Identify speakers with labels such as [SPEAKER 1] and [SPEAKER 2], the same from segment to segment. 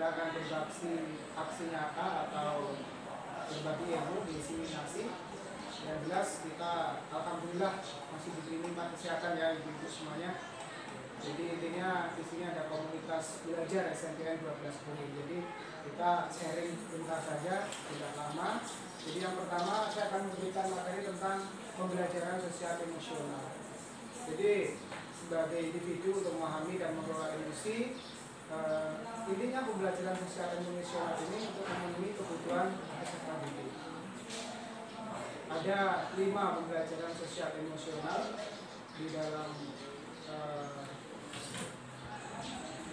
[SPEAKER 1] kita akan berbagi aksi nyata atau berbagi ilmu di Siminasi. Yang jelas kita alhamdulillah masih diberi nikmat kesehatan ya ibu-ibu semuanya. Jadi intinya di sini ada komunitas belajar SMPN 12 Bumi. Jadi kita sharing bentar saja, tidak lama. Jadi yang pertama saya akan memberikan materi tentang pembelajaran sosial emosional. Jadi sebagai individu untuk memahami dan mengelola emosi, intinya pembelajaran sosial emosional ini untuk memenuhi kebutuhan peserta didik. Ada 5 pembelajaran sosial emosional di dalam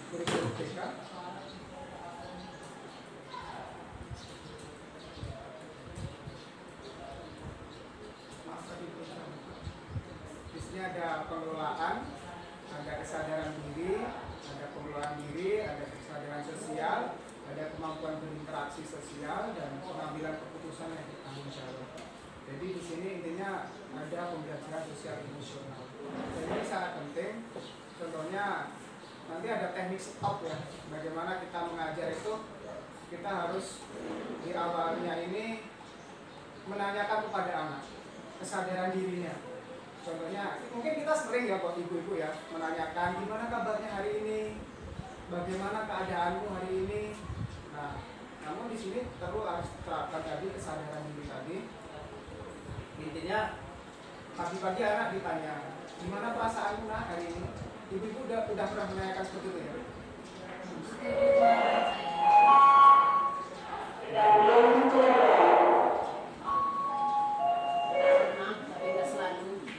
[SPEAKER 1] kurikulum BK. Di sini ada pengelolaan, ada kesadaran diri, ada pengelolaan diri, ada kesadaran sosial, ada kemampuan berinteraksi sosial, dan pengambilan keputusan yang bertanggung jawab. Jadi di sini intinya ada pembelajaran sosial emosional. Dan ini sangat penting. Contohnya nanti ada teknik stop ya. Bagaimana kita mengajar itu, kita harus di awalnya ini menanyakan kepada anak kesadaran dirinya. Contohnya mungkin kita sering ya buat ibu-ibu ya menanyakan gimana kabarnya hari ini, bagaimana keadaanmu hari ini. Nah, namun di sini perlu harus terapkan tadi kesadaran diri tadi. Intinya pagi-pagi anak ditanya gimana perasaanmu nak hari ini. Ibu-ibu udah pernah menanyakan seperti itu ya?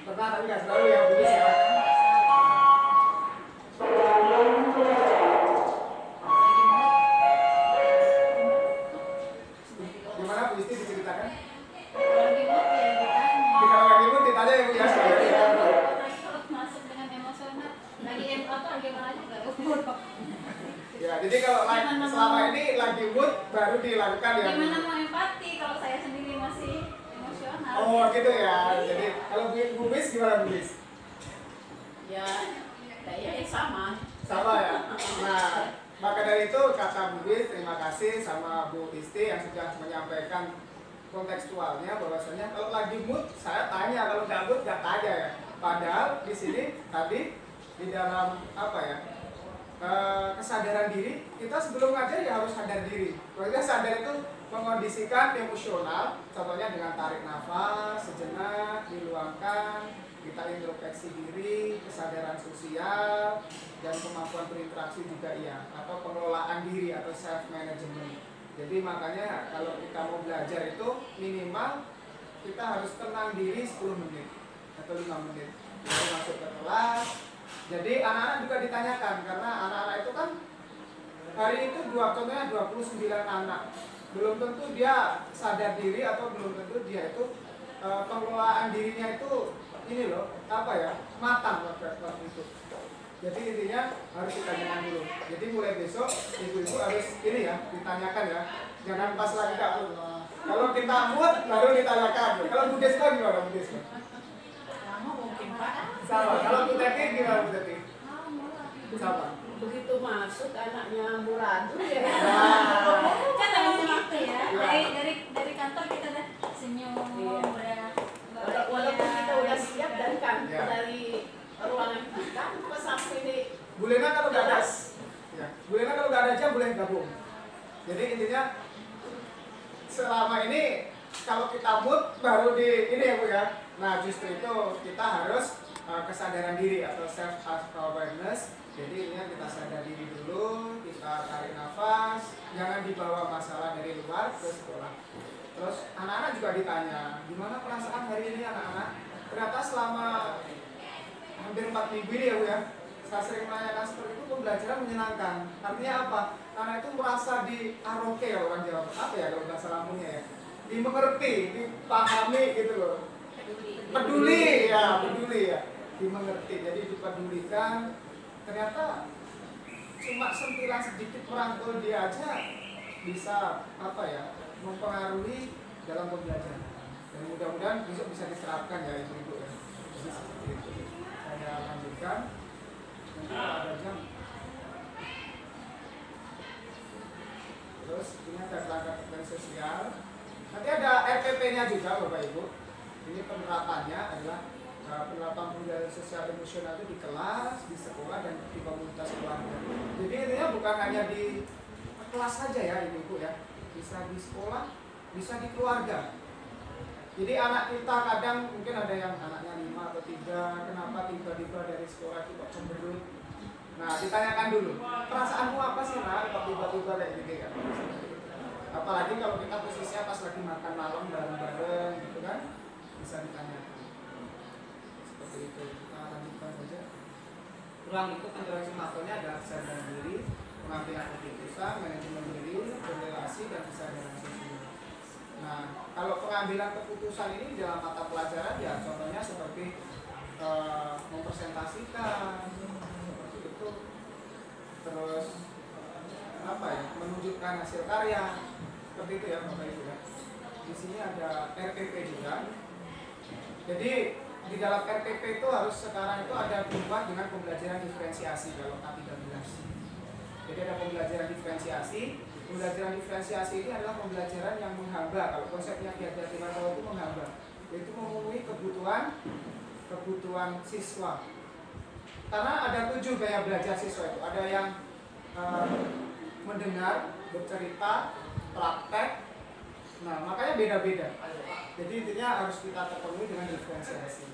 [SPEAKER 1] Pernah tapi nggak selalu ya Bu Is ya. Gimana Bu Isti diceritakan? Kalau lagi mood ditanya ya Bu ya. Ya, jadi kalau selama ini lagi mood baru dilakukan ya.
[SPEAKER 2] Gimana mau empati kalau saya sendiri masih emosional?
[SPEAKER 1] Oh gitu ya. Jadi kalau Bu Is gimana Bu Is?
[SPEAKER 3] Ya, kayaknya sama.
[SPEAKER 1] Sama ya. Nah, maka dari itu kata Bu Is terima kasih sama Bu Isti yang sudah menyampaikan kontekstualnya bahwasanya kalau lagi mood saya tanya, kalau nggak mood nggak tanya ya. Padahal di sini tadi di dalam apa ya? Kesadaran diri, kita sebelum ngajar ya harus sadar diri. Maksudnya sadar itu mengondisikan emosional, contohnya dengan tarik nafas sejenak, diluangkan, kita introspeksi diri, kesadaran sosial, dan kemampuan berinteraksi juga ya, atau pengelolaan diri atau self management. Jadi makanya kalau kita mau belajar itu minimal kita harus tenang diri 10 menit atau 5 menit. Lalu masuk ke kelas. Jadi anak-anak juga ditanyakan karena anak-anak itu kan hari itu contohnya 29 anak. Belum tentu dia sadar diri atau belum tentu dia itu pengelolaan dirinya itu ini loh, apa ya, matang waktu itu. Jadi intinya harus ditanyakan dulu. Jadi mulai besok ibu-ibu harus ini ya, ditanyakan ya. Jangan pas lagi kalau kita mood baru ditanyakan. Kalau Bu Deska gimana Bu Deska?
[SPEAKER 3] Lama mungkin Pak.
[SPEAKER 1] Sama. Kalau Bu Teti gimana Bu Teti? Sama.
[SPEAKER 3] Begitu masuk anaknya amburadul ya.
[SPEAKER 2] Kan namanya waktu ya. Dari kantor kita udah senyum, udah
[SPEAKER 3] Walaupun kita udah siap dan kan
[SPEAKER 1] Ya.
[SPEAKER 3] dari ruangan kita pas sampai di
[SPEAKER 1] Bu Lena kalau nggak ada, ya. Bu Lena kalau nggak ada jam boleh gabung. Jadi intinya selama ini kalau kita mood baru di ini ya Bu ya. Nah justru itu kita harus kesadaran diri atau self awareness. Jadi intinya kita sadar diri dulu, kita tarik nafas, jangan dibawa masalah dari luar ke sekolah. Terus anak-anak juga ditanya, gimana perasaan hari ini anak-anak? Ternyata selama hampir 4 minggu ini ya Bu ya, saya sering menanyakan seperti itu, pembelajaran menyenangkan. Artinya apa? Karena itu merasa di-aroke ya orang Jawa. Apa ya kalau bahasa Lampungnya ya? Dimengerti, dipahami gitu loh. Peduli ya, dimengerti. Jadi dipedulikan. Ternyata cuma sentilan sedikit merangkul dia aja bisa apa ya, mempengaruhi dalam pembelajaran. Dan mudah-mudahan besok bisa diterapkan ya ibu-ibu ya. Jadi seperti itu. Saya lanjutkan. Nanti kalau ada jam. sosial. Nanti ada RPP-nya juga Bapak Ibu. Ini penerapannya adalah penerapan budaya sosial emosional itu di kelas, di sekolah, dan di komunitas keluarga. Jadi intinya bukan hanya di kelas saja ya Ibu ya, bisa di sekolah, bisa di keluarga. Jadi anak kita kadang mungkin ada yang anaknya 5 atau 3, kenapa tiba-tiba dari sekolah itu kok cemberut. Nah ditanyakan dulu, perasaanmu apa sih nak kok tiba-tiba kayak gitu kan. Apalagi kalau kita posisinya pas lagi makan malam bareng-bareng gitu kan, bisa ditanyakan. Seperti itu, kita lanjutkan saja. Ruang itu interaksi makronya ada kesadaran diri, pengambilan keputusan, manajemen diri, berrelasi, dan kesadaran sosial. Nah, kalau pengambilan keputusan ini dalam mata pelajaran ya contohnya seperti mempresentasikan, seperti itu, terus apa ya, menunjukkan hasil karya, seperti itu ya Bapak Ibu ya. Di sini ada RPP juga. Jadi di dalam RPP itu harus sekarang itu ada berubah dengan pembelajaran diferensiasi kalau K13. Jadi ada pembelajaran diferensiasi. Pembelajaran diferensiasi ini adalah pembelajaran yang menghamba. Kalau konsepnya Ki Hajar Dewantara itu menghamba, yaitu memenuhi kebutuhan siswa. Karena ada 7 gaya belajar siswa itu. Ada yang mendengar, bercerita, praktek. Nah, makanya beda-beda. Jadi intinya harus kita terpenuhi dengan diferensiasi.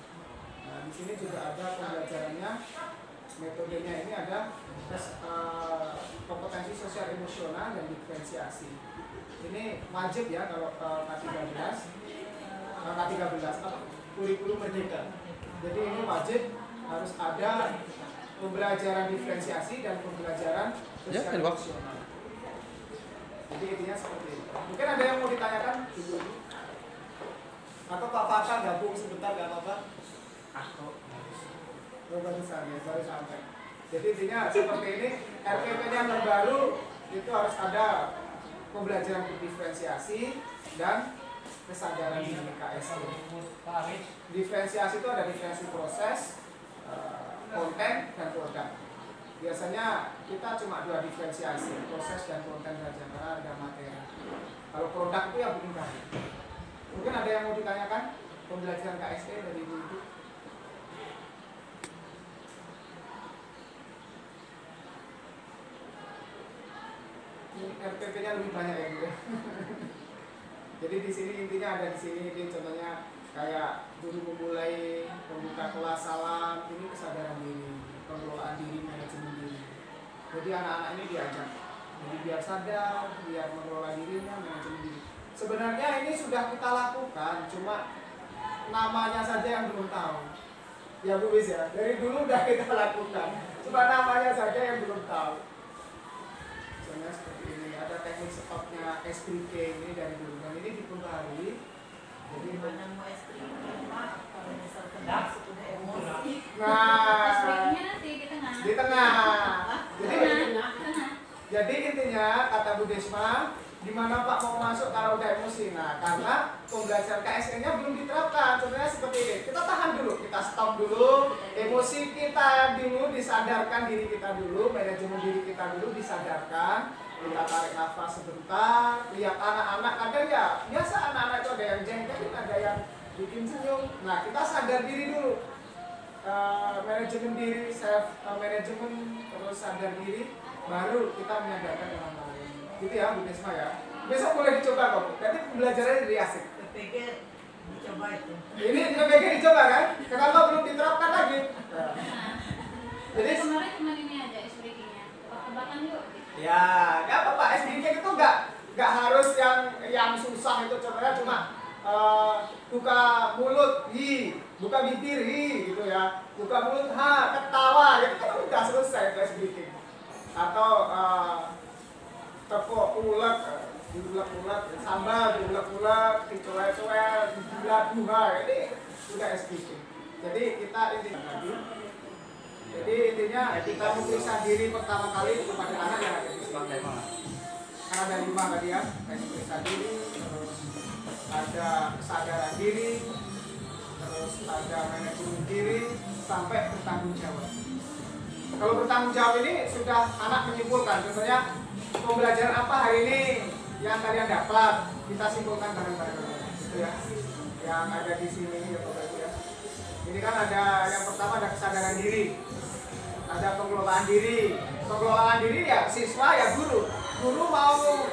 [SPEAKER 1] Nah, di sini juga ada pembelajarannya. Metodenya ini ada kompetensi sosial emosional dan diferensiasi. Ini wajib ya kalau K13 kurikulum merdeka. Jadi ini wajib harus ada pembelajaran diferensiasi dan pembelajaran sosial emosional. Jadi intinya seperti itu. Mungkin ada yang mau ditanyakan dulu. Atau Pak Pasha gabung sebentar gak apa-apa? Aku baru sampai. Jadi intinya seperti ini, RPP yang terbaru itu harus ada pembelajaran diferensiasi dan kesadaran diri KSD. Diferensiasi itu ada diferensi proses, konten, dan produk. Biasanya kita cuma 2 diferensiasi, proses dan konten saja karena ada materi. Kalau produk itu ya bikin karya. Mungkin ada yang mau ditanyakan pembelajaran KSD dari Ibu? RPP-nya lebih banyak ya Bu. Jadi di sini intinya ada di sini, ini contohnya kayak dulu memulai membuka kelas salam, ini kesadaran diri, pengelolaan diri, manajemen diri. Jadi anak-anak ini diajak, jadi biar sadar, biar mengelola dirinya, manajemen diri. Sebenarnya ini sudah kita lakukan, cuma namanya saja yang belum tahu. Ya Bu Bis ya, dari dulu udah kita lakukan, cuma namanya saja yang belum tahu. Misalnya seperti ini, ada teknik stopnya S3K ini dari dulu, dan ini diperbarui. Jadi
[SPEAKER 3] Mana mau S3 Pak, kalau misal kena sudah emosi.
[SPEAKER 1] nah,
[SPEAKER 2] S3-nya di tengah.
[SPEAKER 1] di tengah.
[SPEAKER 2] Tengah.
[SPEAKER 1] Jadi intinya kata Bu Desma, di mana Pak mau masuk kalau udah emosi? Nah, karena pembelajaran KSN-nya belum diterapkan. Sebenarnya seperti ini. Kita tahan dulu, kita stop dulu. Emosi kita dulu disadarkan, diri kita dulu, manajemen diri kita dulu disadarkan. Kita tarik nafas sebentar. Lihat anak-anak, kadang ya biasa anak-anak itu ada yang jengkelin, ada yang bikin senyum. Nah, kita sadar diri dulu. Manajemen diri, self manajemen, terus sadar diri, baru kita menyadarkan orang lain. Gitu ya Bu Desma ya. Besok boleh dicoba kok. Nanti pembelajarannya jadi asik.
[SPEAKER 3] PPG dicoba itu.
[SPEAKER 1] Ini PPG dicoba kan? Kenapa belum diterapkan lagi? Nah.
[SPEAKER 2] Jadi kemarin cuma ini aja SBK-nya. Tebak-tebakan yuk.
[SPEAKER 1] Ya, nggak apa-apa. SBK itu nggak harus yang susah itu. Contohnya cuma buka mulut, hi, buka bibir, hi, gitu ya. Buka mulut, ha, ketawa. Ya kan udah selesai itu SBK. Atau tepuk ulet, diulek-ulek, sambal diulek-ulek, dicoel-coel, dibuat-buat, ini sudah SPK. Jadi kita intinya tadi, jadi intinya kita memeriksa diri pertama kali kepada anak yang ada di sini. Karena ada 5 tadi ya, kayak memeriksa diri, terus ada kesadaran diri, terus ada manajemen diri, sampai bertanggung jawab. Kalau bertanggung jawab ini sudah anak menyimpulkan, contohnya pembelajaran apa hari ini? yang kalian dapat kita simpulkan bareng-bareng gitu ya. Yang ada di sini ya Bapak Ibu ya. Ini kan ada yang pertama ada kesadaran diri, ada pengelolaan diri. Pengelolaan diri ya siswa ya guru. Guru mau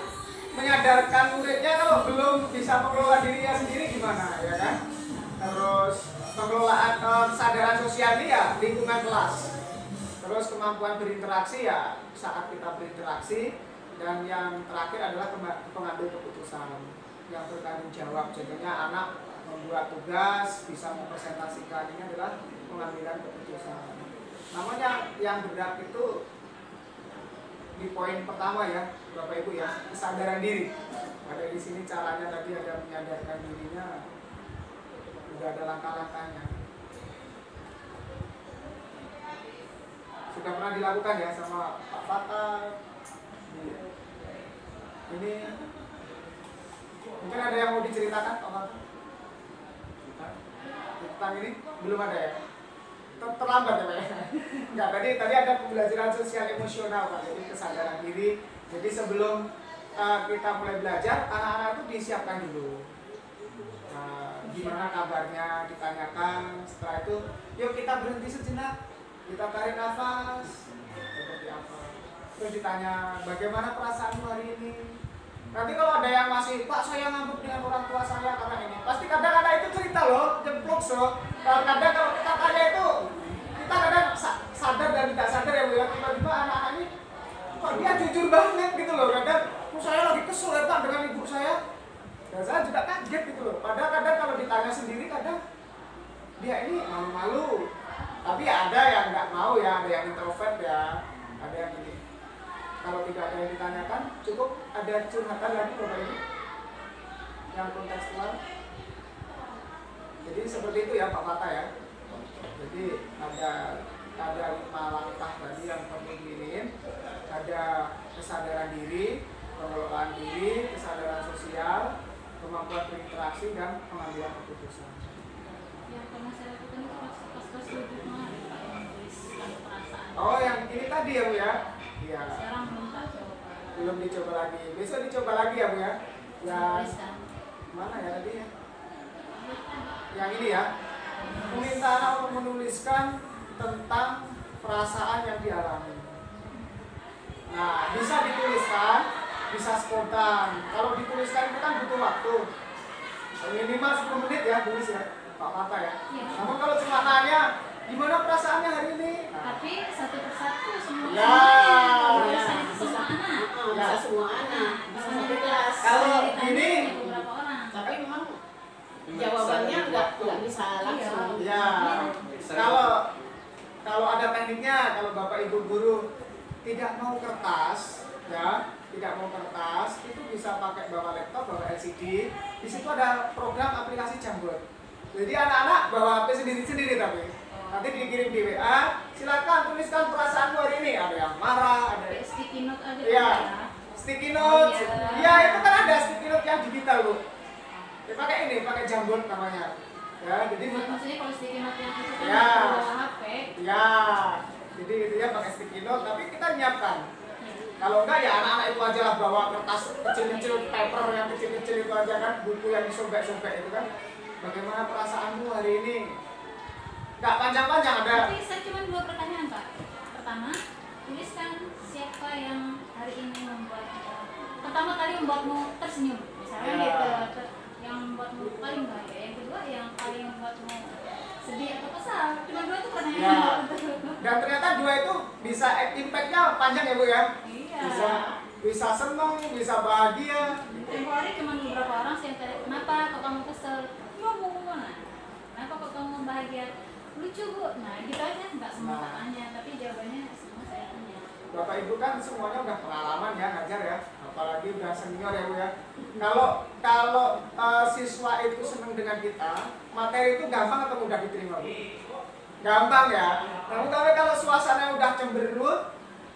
[SPEAKER 1] menyadarkan muridnya kalau belum bisa mengelola dirinya sendiri gimana ya kan. Terus pengelolaan kesadaran sosial ini ya lingkungan kelas. Terus kemampuan berinteraksi ya saat kita berinteraksi. Dan yang terakhir adalah pengambil keputusan yang bertanggung jawab. Contohnya anak membuat tugas, bisa mempresentasikan, ini adalah pengambilan keputusan. Namun yang berat itu di poin pertama ya, Bapak Ibu ya, kesadaran diri. Ada di sini caranya tadi ada menyadarkan dirinya, sudah ada langkah-langkahnya. Sudah pernah dilakukan ya sama Pak Fatah. Ini mungkin ada yang mau diceritakan Pak Fatah? Tentang ini belum ada ya? Terlambat ya Pak ya? Enggak, tadi ada pembelajaran sosial emosional Pak, jadi kesadaran diri. Jadi sebelum kita mulai belajar, anak-anak itu disiapkan dulu. Gimana kabarnya, ditanyakan. Setelah itu, yuk kita berhenti sejenak, kita tarik nafas, seperti apa. Terus ditanya, bagaimana perasaanmu hari ini? Nanti kalau ada yang masih, Pak saya ngambek dengan orang tua saya karena ini, pasti kadang-kadang itu cerita loh, jempluk so. Kadang kalau kita tanya itu, kita kadang sadar dan tidak sadar ya Bu ya, tiba-tiba anak-anak ini, kok dia jujur banget gitu loh. Kadang, saya lagi kesel ya Pak dengan ibu saya. Dan saya juga kaget gitu loh. Padahal kadang kalau ditanya sendiri, kadang dia ini malu-malu. Tapi ya ada yang nggak mau ya, ada yang introvert ya, ada yang ini. Kalau tidak ada yang ditanyakan, cukup ada curhatan lagi Bapak Ibu yang kontekstual. Jadi seperti itu ya Pak Fatah ya. Jadi ada 5 langkah tadi yang perlu diinin. Ada kesadaran diri, pengelolaan diri, kesadaran sosial, kemampuan berinteraksi dan pengambilan keputusan.
[SPEAKER 2] Ya, karena saya lakukan itu pas kelas 7 kemarin Pak, yang tuliskan perasaan.
[SPEAKER 1] Oh, yang ini tadi ya Bu ya? Iya.
[SPEAKER 2] Sekarang belum tak coba.
[SPEAKER 1] Belum dicoba lagi. Besok dicoba lagi ya Bu ya? Yang
[SPEAKER 2] Tuliskan.
[SPEAKER 1] mana ya tadi ya? Yang ini ya. Meminta anak untuk menuliskan tentang perasaan yang dialami. Nah, bisa dituliskan, bisa spontan. Kalau dituliskan itu kan butuh waktu. Minimal 10 menit ya tulis ya, Pak Mata ya.
[SPEAKER 2] Iya.
[SPEAKER 1] Namun kalau cuma nanya, gimana perasaannya hari ini?
[SPEAKER 2] Tapi satu persatu semua.
[SPEAKER 1] Ya.
[SPEAKER 2] Tulisan itu semua anak.
[SPEAKER 4] Bisa semua anak, bisa satu kelas.
[SPEAKER 1] Kalau
[SPEAKER 2] Ditanya
[SPEAKER 1] ini,
[SPEAKER 2] beberapa orang.
[SPEAKER 4] Tapi memang jawabannya nggak bisa langsung.
[SPEAKER 1] ya. Kalau ada tekniknya, kalau Bapak Ibu guru tidak mau kertas, ya, tidak mau kertas, itu bisa pakai bawa laptop, bawa LCD. Di situ ada program aplikasi Jamboard. Jadi anak-anak bawa HP sendiri-sendiri tapi nanti dikirim di WA, silakan tuliskan perasaanmu hari ini. Ada yang marah, ada
[SPEAKER 2] Pakai sticky note aja
[SPEAKER 1] ya,
[SPEAKER 2] ya.
[SPEAKER 1] sticky note.
[SPEAKER 2] Iya.
[SPEAKER 1] Ya, itu kan ada sticky note yang digital Bu. Ya, pakai ini, pakai Jamboard namanya. Ya, jadi
[SPEAKER 2] Maksudnya kalau sticky note yang itu kan
[SPEAKER 1] Ya.
[SPEAKER 2] bawa HP.
[SPEAKER 1] ya, jadi itu ya pakai sticky note, tapi kita nyiapkan. Kalau enggak ya anak-anak itu aja lah bawa kertas kecil-kecil, paper yang kecil-kecil itu aja kan, buku yang disobek-sobek itu kan. Bagaimana perasaanmu hari ini? Enggak panjang-panjang ada.
[SPEAKER 2] Tapi saya cuma 2 pertanyaan Pak. Pertama, tuliskan siapa yang hari ini membuat pertama kali membuatmu tersenyum. Misalnya
[SPEAKER 1] Ya.
[SPEAKER 2] gitu, yang membuatmu paling bahagia. Yang kedua yang paling membuatmu sedih atau kesal. Cuma 2 itu pertanyaan.
[SPEAKER 1] Ya. Dan ternyata 2 itu bisa impact-nya panjang ya Bu ya.
[SPEAKER 2] Iya.
[SPEAKER 1] Bisa seneng, bisa bahagia.
[SPEAKER 2] Tempo hari cuma beberapa orang sih yang tanya, kenapa kok kamu kesel? Kamu mana? Kenapa kok kamu bahagia? Lucu Bu. Nah gitu aja, nggak semua
[SPEAKER 1] Nah.
[SPEAKER 2] tanya, tapi jawabannya semua saya tanya.
[SPEAKER 1] Bapak Ibu kan semuanya udah pengalaman ya ngajar ya, apalagi udah senior ya Bu ya. Kalau siswa itu seneng dengan kita, materi itu gampang atau mudah diterima Bu? Gampang ya. Namun tapi kalau suasana udah cemberut,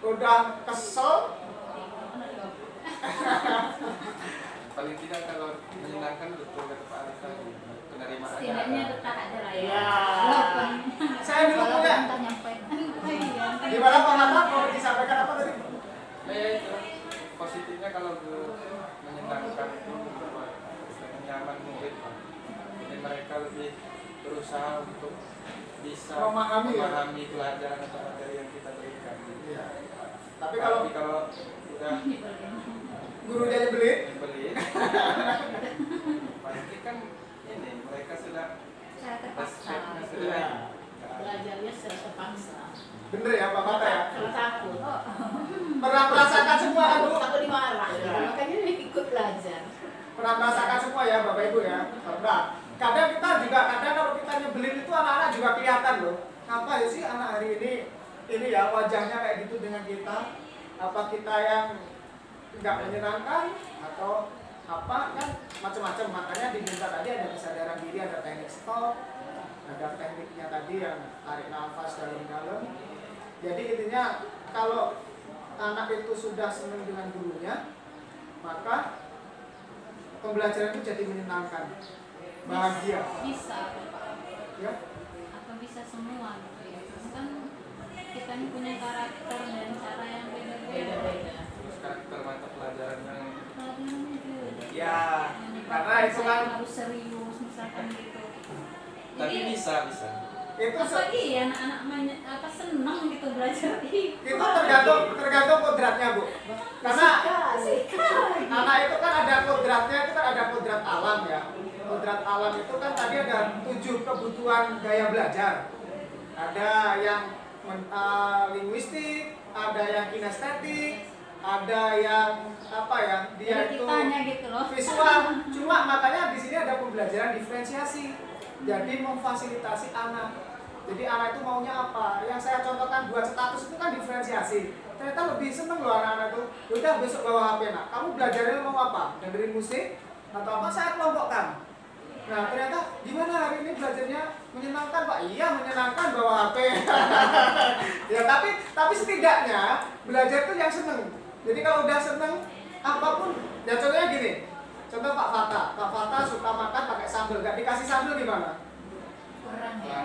[SPEAKER 1] udah kesel,
[SPEAKER 5] paling tidak kalau menyenangkan betul kata Pak Arif tadi, penerimaan
[SPEAKER 2] Setidaknya tetap ada lah ya.
[SPEAKER 1] Ya.
[SPEAKER 2] Walaupun
[SPEAKER 1] Saya dulu
[SPEAKER 2] walaupun
[SPEAKER 1] punya.
[SPEAKER 2] entah nyampe. Iya.
[SPEAKER 1] Gimana Pak Nata mau disampaikan apa tadi?
[SPEAKER 5] itu positifnya kalau menyenangkan itu nyaman murid, jadi mereka lebih berusaha untuk bisa memahami pelajaran atau materi yang kita berikan.
[SPEAKER 1] Iya. Tapi kalau
[SPEAKER 5] udah
[SPEAKER 1] gurunya nyebelin,
[SPEAKER 5] pasti kan ini mereka sudah
[SPEAKER 2] Saya terpaksa.
[SPEAKER 1] iya.
[SPEAKER 4] Belajarnya secara terpaksa.
[SPEAKER 1] Bener ya Pak Fata ya?
[SPEAKER 4] Karena takut.
[SPEAKER 1] Pernah merasakan semua kan Bu?
[SPEAKER 4] Takut dimarah.
[SPEAKER 1] Iya.
[SPEAKER 4] Makanya dia ikut belajar.
[SPEAKER 1] Pernah merasakan semua ya Bapak Ibu ya? Pernah. Kadang kita juga, kalau kita nyebelin itu anak-anak juga kelihatan loh. Apa ya sih anak hari ini ya wajahnya kayak gitu dengan kita? Apa kita yang nggak menyenangkan atau apa kan macam-macam. Makanya diminta tadi ada kesadaran diri, ada teknik stop, ada tekniknya tadi yang tarik nafas dalam-dalam. Jadi intinya kalau anak itu sudah senang dengan gurunya, maka pembelajaran itu jadi menyenangkan, bahagia.
[SPEAKER 2] Bisa
[SPEAKER 1] Ya,
[SPEAKER 2] apa bisa semua gitu ya, kan kita ini punya karakter dan cara yang beda-beda.
[SPEAKER 4] Beda-beda.
[SPEAKER 5] terus karakter mata pelajaran yang
[SPEAKER 1] ya, karena itu kan
[SPEAKER 2] harus serius misalkan gitu.
[SPEAKER 5] tapi
[SPEAKER 2] Jadi
[SPEAKER 5] bisa
[SPEAKER 1] itu
[SPEAKER 2] apa iya anak-anak senang gitu belajar
[SPEAKER 1] itu tergantung kodratnya Bu. Karena anak itu kan ada kodratnya, itu kan ada kodrat alam ya. Kodrat alam itu kan tadi ada 7 kebutuhan gaya belajar. Ada yang linguistik, ada yang kinestetik, ada yang apa ya, dia itu
[SPEAKER 2] kitanya gitu loh.
[SPEAKER 1] visual. Cuma makanya di sini ada pembelajaran diferensiasi. Jadi memfasilitasi anak. Jadi anak itu maunya apa? Yang saya contohkan buat status itu kan diferensiasi. Ternyata lebih seneng loh anak-anak itu. Udah besok bawa HP nak. Kamu belajarnya mau apa? Dengerin musik atau apa? Saya kelompokkan. Nah ternyata gimana hari ini belajarnya menyenangkan Pak? Iya menyenangkan bawa HP. Ya tapi setidaknya belajar itu yang seneng. Jadi kalau udah seneng apapun, ya contohnya gini. Contoh Pak Fata suka makan pakai sambal. Gak dikasih sambal gimana?
[SPEAKER 2] Kurang ya.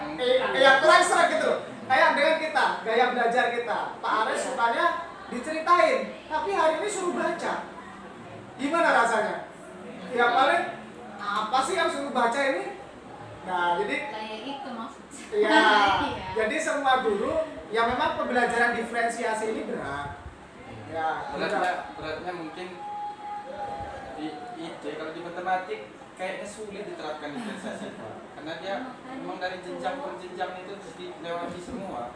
[SPEAKER 1] Ya kurang serak gitu loh. Kayak dengan kita, gaya belajar kita. Pak Aris sukanya diceritain, tapi hari ini suruh baca. Gimana rasanya? Ya paling apa sih yang suruh baca ini? Nah jadi
[SPEAKER 2] Kayak itu maksudnya.
[SPEAKER 1] ya,
[SPEAKER 2] Iya.
[SPEAKER 1] jadi semua guru ya memang pembelajaran diferensiasi ini berat. Ya,
[SPEAKER 5] beratnya mungkin di kalau di matematik kayaknya sulit diterapkan diferensiasi Pak. Karena dia memang dari jenjang per jenjang itu dilewati semua.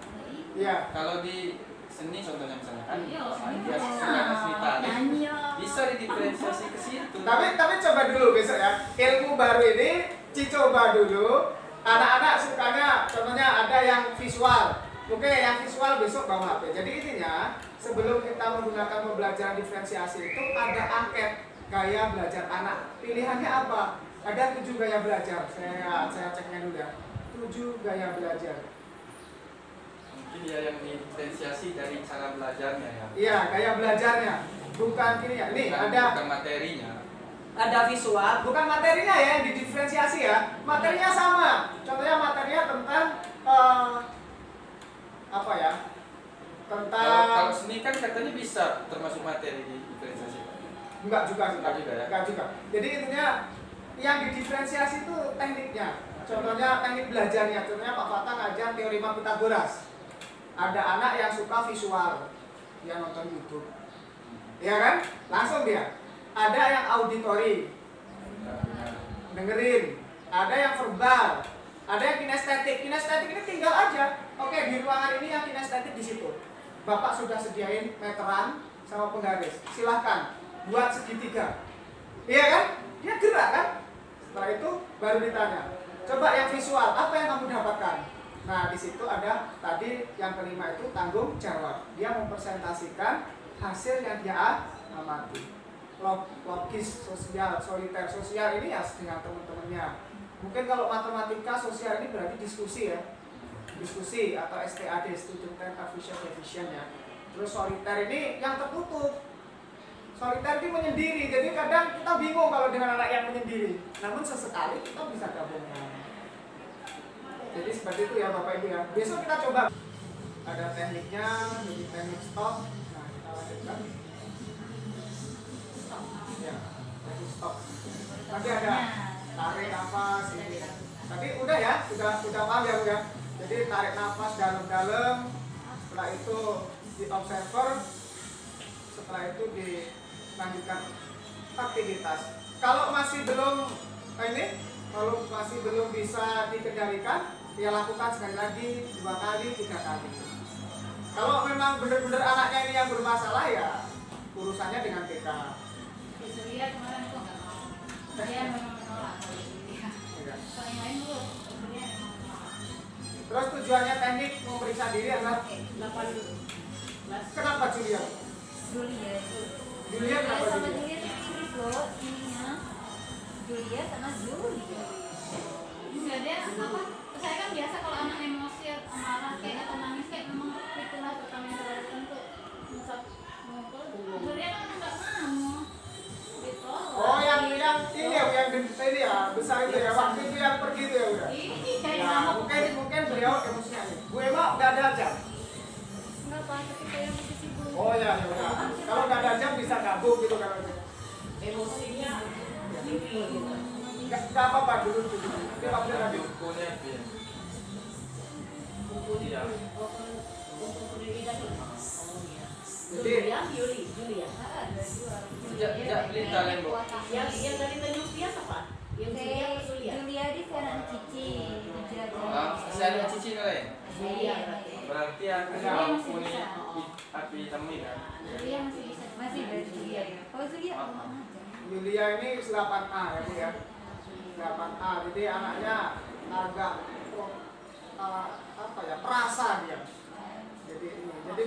[SPEAKER 1] Iya.
[SPEAKER 5] Kalau di seni contohnya misalnya kan,
[SPEAKER 2] Iya,
[SPEAKER 5] dia suka seni tari,
[SPEAKER 2] nyanyi.
[SPEAKER 5] bisa didiferensiasi ke situ.
[SPEAKER 1] Tapi coba dulu besok ya. Ilmu baru ini dicoba dulu. Anak-anak sukanya contohnya ada yang visual. Oke, yang visual besok bawa HP. Jadi intinya sebelum kita menggunakan pembelajaran diferensiasi itu ada angket gaya belajar anak. Pilihannya apa? Ada 7 gaya belajar. Saya ceknya dulu ya. 7 gaya belajar.
[SPEAKER 5] Mungkin dia yang diferensiasi dari cara belajarnya ya.
[SPEAKER 1] Iya, gaya belajarnya. Bukan ini ya. Nih
[SPEAKER 5] Bukan materinya.
[SPEAKER 1] ada visual, bukan materinya ya yang didiferensiasi ya. Materinya sama. Contohnya materinya tentang apa ya?
[SPEAKER 5] Kalau seni kan katanya bisa termasuk materi di diferensiasi.
[SPEAKER 1] Enggak juga.
[SPEAKER 5] Ya?
[SPEAKER 1] Enggak juga. Jadi intinya yang didiferensiasi itu tekniknya. Contohnya teknik belajarnya. Contohnya Pak Fata ngajar teorema Pythagoras. Ada anak yang suka visual, dia nonton YouTube, ya kan? Langsung dia. Ada yang auditory, dengerin. Ada yang verbal. Ada yang kinestetik. Kinestetik ini tinggal aja. Oke, di ruangan ini yang kinestetik di situ. Bapak sudah sediain meteran sama penggaris. Silahkan buat segitiga. Iya kan? Dia gerak kan? Setelah itu baru ditanya. Coba yang visual, apa yang kamu dapatkan? Nah, di situ ada tadi yang kelima itu tanggung jawab. Dia mempresentasikan hasil yang dia amati. Logis sosial, soliter sosial ini ya dengan teman-temannya. Mungkin kalau matematika sosial ini berarti diskusi ya. Diskusi atau STAD, Student Artificial Division ya. Terus soliter ini yang tertutup. Soliter itu menyendiri, jadi kadang kita bingung kalau dengan anak yang menyendiri. Namun sesekali kita bisa gabungkan. Jadi seperti itu ya Bapak Ibu ya. Besok kita coba. Ada tekniknya, jadi teknik stop. Nah kita lanjutkan.
[SPEAKER 2] stop.
[SPEAKER 1] Ya, teknik stop. Nanti ada tarik nafas ini. Tadi udah ya, udah paham ya Bu ya. Jadi tarik nafas dalam-dalam, setelah itu di observer, setelah itu dilanjutkan aktivitas. Kalau masih belum kalau masih belum bisa dikendalikan, ya lakukan sekali lagi, 2 kali, 3 kali. Kalau memang benar-benar anaknya ini yang bermasalah, ya urusannya dengan TK.
[SPEAKER 2] Surya kemarin kok nggak mau. Dia memang menolak kalau Surya. Kalau yang lain dulu, Surya memang menolak.
[SPEAKER 1] Terus tujuannya teknik memeriksa diri adalah
[SPEAKER 4] 18.
[SPEAKER 1] kenapa Julia?
[SPEAKER 2] Julia
[SPEAKER 1] Kenapa
[SPEAKER 2] sama
[SPEAKER 1] Julia?
[SPEAKER 2] Julia itu mirip loh ininya. Julia sama Julia. Enggak dia apa? Saya kan biasa kalau anak emosi atau marah kayak atau nangis kayak memang itulah pertama yang saya lakukan tuh ngusap mukul. Julia kan nggak mau. Ditolak.
[SPEAKER 1] Oh, yang ini ya, yang ini ya, besar itu ya, waktu itu yang pergi itu ya udah.
[SPEAKER 2] Ini kayak
[SPEAKER 1] Ya,
[SPEAKER 2] nama
[SPEAKER 1] mungkin beliau emosinya nih. Bu Emma nggak ada jam.
[SPEAKER 2] enggak Pak, tapi saya masih sibuk.
[SPEAKER 1] Oh ya, ya udah. Kalau nggak ada jam bisa gabung gitu kalau itu.
[SPEAKER 4] Emosinya tinggi gitu.
[SPEAKER 1] Nggak apa-apa dulu. Nanti waktu lagi.
[SPEAKER 5] Bukunya Bin.
[SPEAKER 4] Buku
[SPEAKER 5] Iya.
[SPEAKER 4] buku sendiri tadi. Oh iya.
[SPEAKER 1] Jadi-
[SPEAKER 4] Julia.
[SPEAKER 5] Sejak beli talent, Bu.
[SPEAKER 4] Yang dari Tanjung Priok apa? Yang Julia apa Julia?
[SPEAKER 2] Julia di Serang Cici.
[SPEAKER 5] Saya ada cici kali.
[SPEAKER 4] Iya berarti.
[SPEAKER 5] Berarti aku
[SPEAKER 2] Julia
[SPEAKER 5] mau
[SPEAKER 2] masih
[SPEAKER 5] punya
[SPEAKER 2] bisa.
[SPEAKER 5] api hitam ini kan.
[SPEAKER 2] Julia masih bisa. Masih dari Julia ya. Kalau Julia pulang aja.
[SPEAKER 1] Yulia ini 8A ya Bu ya. 8A. Jadi anaknya agak apa ya, perasa dia. Jadi ini. Jadi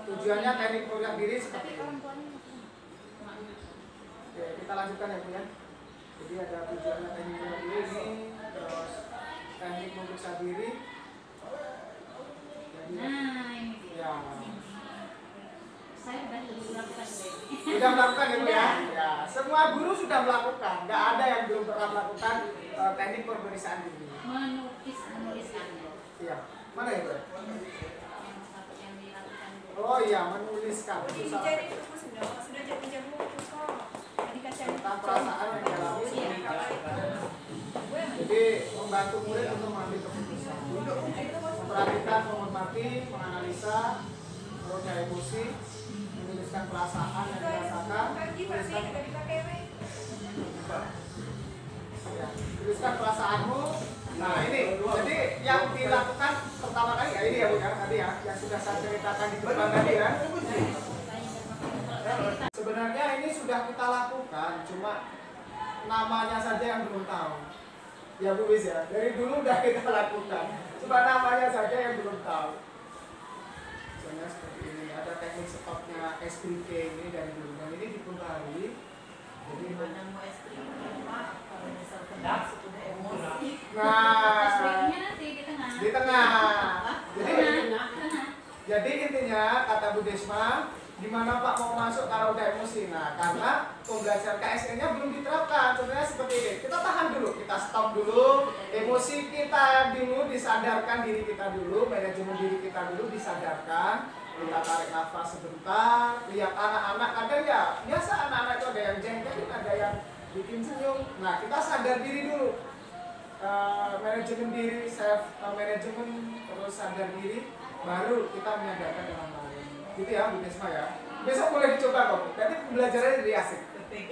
[SPEAKER 1] tujuannya teknik memeriksa diri seperti
[SPEAKER 2] Tapi
[SPEAKER 1] ini.
[SPEAKER 2] orang tuanya masih.
[SPEAKER 1] Oke, kita lanjutkan ya Bu ya. Jadi ada tujuannya teknik memeriksa diri ini, terus teknik memeriksa diri. Jadi
[SPEAKER 2] Nah ini dia.
[SPEAKER 1] ya,
[SPEAKER 2] Saya udah melakukan ini.
[SPEAKER 1] sudah melakukan ya Bu ya. Ya, semua guru sudah melakukan. Nggak ada yang belum pernah melakukan teknik pemeriksaan diri.
[SPEAKER 2] Menuliskannya.
[SPEAKER 1] Iya. Mana ya Bu?
[SPEAKER 2] Yang satu yang dilakukan dulu.
[SPEAKER 1] Oh iya, menuliskan.
[SPEAKER 6] Jadi itu sudah jadi jago kok. Tadi kaca
[SPEAKER 1] Tentang perasaan yang dialami. Jadi membantu murid untuk mengambil keputusan. Memperhatikan, menghormati, menganalisa, meroda emosi, menuliskan perasaan yang dirasakan, tuliskan, ya, tuliskan perasaanmu. Nah ini, jadi yang dilakukan pertama kali ya ini ya Bu ya, tadi ya, yang sudah saya ceritakan di depan tadi ya. Sebenarnya ini sudah kita lakukan, cuma namanya saja yang belum tahu. Ya Bu Wis ya, dari dulu udah kita lakukan, cuma namanya saja yang belum tahu. Misalnya seperti ini, ada teknik stopnya SBK ini dari dulu, dan ini dipengaruhi. Jadi
[SPEAKER 3] Gimana mau es krim? Kalau misal kedak sudah emosi.
[SPEAKER 1] nah,
[SPEAKER 2] Breaknya nanti di tengah.
[SPEAKER 1] di tengah.
[SPEAKER 2] Tengah.
[SPEAKER 1] Jadi intinya kata Bu Desma, gimana Pak mau masuk kalau udah emosi? Nah, karena pembelajaran KSN-nya belum diterapkan. Sebenarnya seperti ini. Kita tahan dulu, kita stop dulu. Emosi kita dulu disadarkan, diri kita dulu, manajemen diri kita dulu disadarkan. Kita tarik nafas sebentar, lihat anak-anak, kadang ya biasa anak-anak itu ada yang jengkelin, ada yang bikin senyum. Nah, kita sadar diri dulu. Manajemen diri, self manajemen, terus sadar diri, baru kita menyadarkan orang lain. Gitu ya Bu Desma ya. Besok boleh dicoba kok. Nanti pembelajarannya jadi asik.
[SPEAKER 3] PPG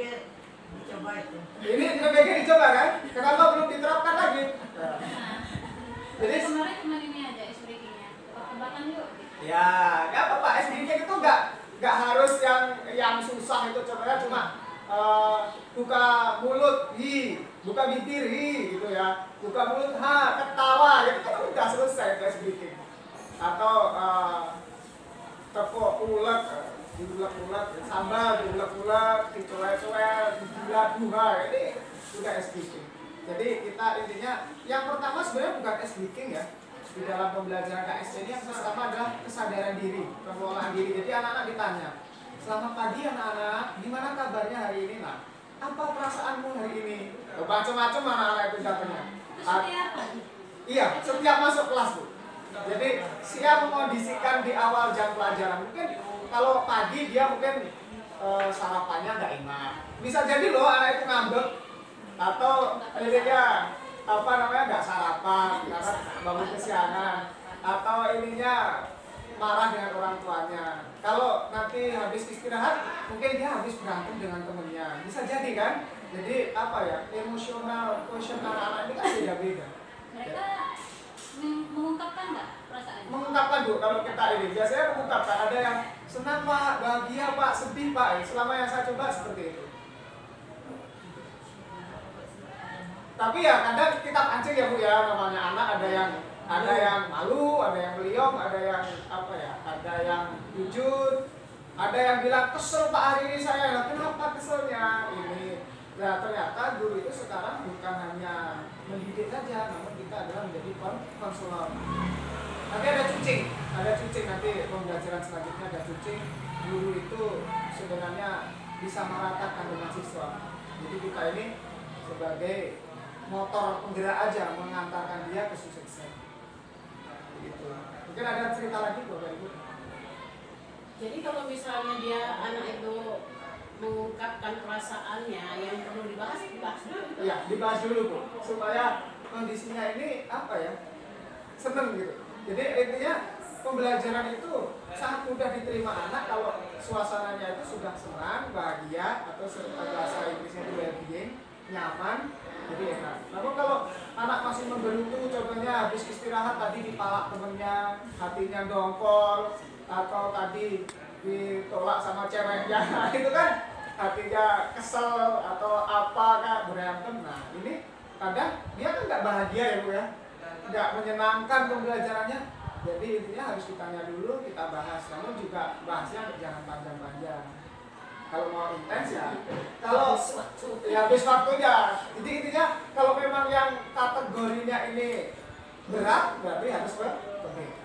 [SPEAKER 3] dicoba itu.
[SPEAKER 1] Ini PPG dicoba kan? Kenapa belum diterapkan lagi? Nah.
[SPEAKER 2] Jadi
[SPEAKER 1] Jadi
[SPEAKER 2] kemarin cuma ini aja SBK-nya. Tebak-tebakan yuk.
[SPEAKER 1] ya, nggak apa-apa. SBK itu nggak harus yang susah itu. Contohnya cuma buka mulut, hi, buka bibir, hi, gitu ya. Buka mulut, ha, ketawa, itu kan udah selesai itu SBK. Atau tepuk ulet, diulek-ulek, sambal diulek-ulek, dicoel-coel, dibulat-buha, ini sudah SBK. Jadi kita intinya yang pertama sebenarnya bukan SBK ya. Di dalam pembelajaran KSC ini yang pertama adalah kesadaran diri, pengelolaan diri. Jadi anak-anak ditanya, selamat pagi anak-anak, gimana kabarnya hari ini? Nah, apa perasaanmu hari ini? Macam-macam anak-anak itu jawabnya.
[SPEAKER 2] Terus setiap pagi.
[SPEAKER 1] Iya, setiap masuk kelas Bu. Jadi siap mengondisikan di awal jam pelajaran. Mungkin kalau pagi dia mungkin sarapannya nggak enak. Bisa jadi loh anak itu ngambek atau ininya apa namanya nggak sarapan karena bangun kesiangan atau ininya marah dengan orang tuanya. Kalau nanti habis istirahat mungkin dia habis berantem dengan temennya. Bisa jadi kan? Jadi apa ya, emosional quotient anak-anak ini kan beda-beda.
[SPEAKER 2] Mereka mengungkapkan nggak perasaannya?
[SPEAKER 1] Mengungkapkan Bu, kalau kita ini biasanya mengungkapkan, ada yang senang Pak, bahagia Pak, sedih Pak. Selama yang saya coba seperti itu. Tapi ya kadang kita pancing ya Bu ya, namanya anak ada yang malu, ada yang meliong, ada yang apa ya, ada yang jujur, ada yang bilang kesel Pak hari ini saya. Kenapa keselnya ini? Nah ternyata guru itu sekarang bukan hanya mendidik saja, namun kita adalah menjadi konselor. Nanti ada cucing nanti pembelajaran selanjutnya ada cucing. Guru itu sebenarnya bisa meratakan dengan siswa. Jadi kita ini sebagai motor penggerak aja mengantarkan dia ke sukses. Begitu. Mungkin ada cerita lagi Bapak Ibu.
[SPEAKER 4] Jadi kalau misalnya dia anak itu mengungkapkan perasaannya, yang perlu dibahas dulu.
[SPEAKER 1] Ya, dibahas dulu Bu, supaya kondisinya ini apa ya, seneng gitu. Jadi intinya pembelajaran itu sangat mudah diterima anak kalau suasananya itu sudah senang, bahagia, atau bahasa Inggrisnya itu well-being, nyaman, jadi enak. Namun kalau anak masih menggerutu, contohnya habis istirahat tadi dipalak temennya, hatinya dongkol, atau tadi ditolak sama ceweknya, itu kan hatinya kesel atau apa kak, berantem. Nah ini kadang dia kan nggak bahagia ya Bu ya, nggak menyenangkan pembelajarannya. Jadi intinya harus ditanya dulu, kita bahas. Namun juga bahasnya jangan panjang-panjang. Kalau mau intens ya, kalau ya habis waktunya. Jadi intinya kalau memang yang kategorinya ini berat, berarti harus berbeda.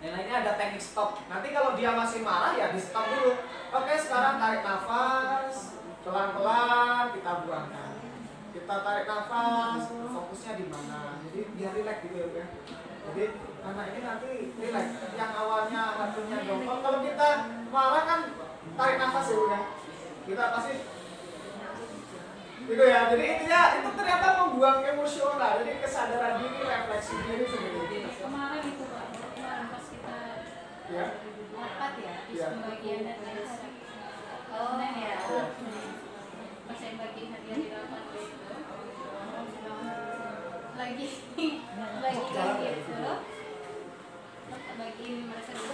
[SPEAKER 1] Nah ini ada teknik stop. Nanti kalau dia masih marah ya di stop dulu. Oke sekarang tarik nafas, pelan-pelan kita buangkan. Kita tarik nafas, fokusnya di mana. Jadi biar rileks gitu ya. Jadi anak ini nanti rileks. Yang awalnya hatinya dongkol, kalau kita marah kan tarik nafas ya. Kita pasti gitu ya. Jadi intinya itu ternyata membuang emosional. Jadi kesadaran diri, refleksi diri sebenarnya.
[SPEAKER 2] Kemarin itu Pak, kemarin pas kita
[SPEAKER 1] Ya.
[SPEAKER 2] rapat ya, di
[SPEAKER 1] Ya.
[SPEAKER 2] pembagian hadiah. Oh, ya. Pas saya bagi hadiah di rapat itu, lagi itu, bagi mereka dulu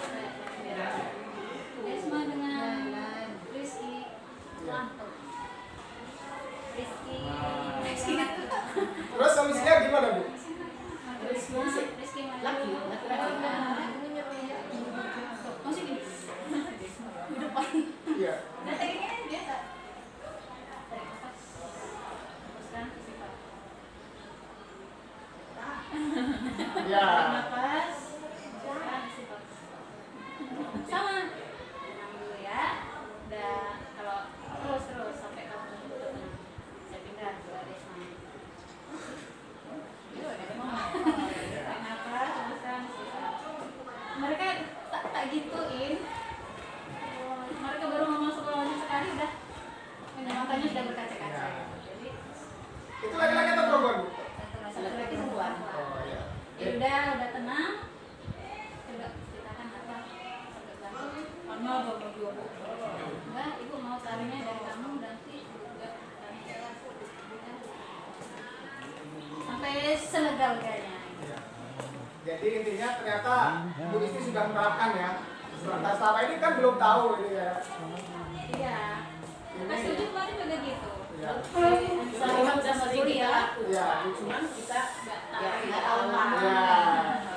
[SPEAKER 2] Desma dengan Rizky Lanto. Rizky
[SPEAKER 1] Terus solusinya gimana Bu?
[SPEAKER 2] Rizky
[SPEAKER 4] Laki.
[SPEAKER 2] masih gini di depan.
[SPEAKER 1] Iya.
[SPEAKER 2] Nah, tekniknya kan biasa. Tarik nafas. Teruskan sifat.
[SPEAKER 1] Ya.
[SPEAKER 2] Tarik nafas. Teruskan sifat. Sama. Tenang dulu ya. Udah kalau terus sampai kamu tenang. Saya pindah ke Desma. Tarik nafas. Teruskan sifat. Mereka tak gituin. Mereka baru mau masuk ruangan sekali udah matanya sudah berkaca-kaca. Jadi
[SPEAKER 1] Itu laki-laki atau perempuan Bu?
[SPEAKER 2] satu lagi perempuan.
[SPEAKER 1] Oh iya.
[SPEAKER 2] Ya udah tenang. Coba ceritakan apa sampai belakang.
[SPEAKER 3] Karena bapak dua bu.
[SPEAKER 2] Enggak, ibu mau taruhnya dari kamu nanti juga sampai selega-leganya.
[SPEAKER 1] Iya. Jadi intinya ternyata Bu Isti sudah menerapkan ya. Selama ini kan belum tahu ini ya.
[SPEAKER 2] Iya. Pas tujuh kemarin juga gitu.
[SPEAKER 1] Iya.
[SPEAKER 4] Misalnya udah sering kita lakukan,
[SPEAKER 1] Iya.
[SPEAKER 4] cuman kita
[SPEAKER 2] Nggak tahu
[SPEAKER 4] lah.
[SPEAKER 1] Ya.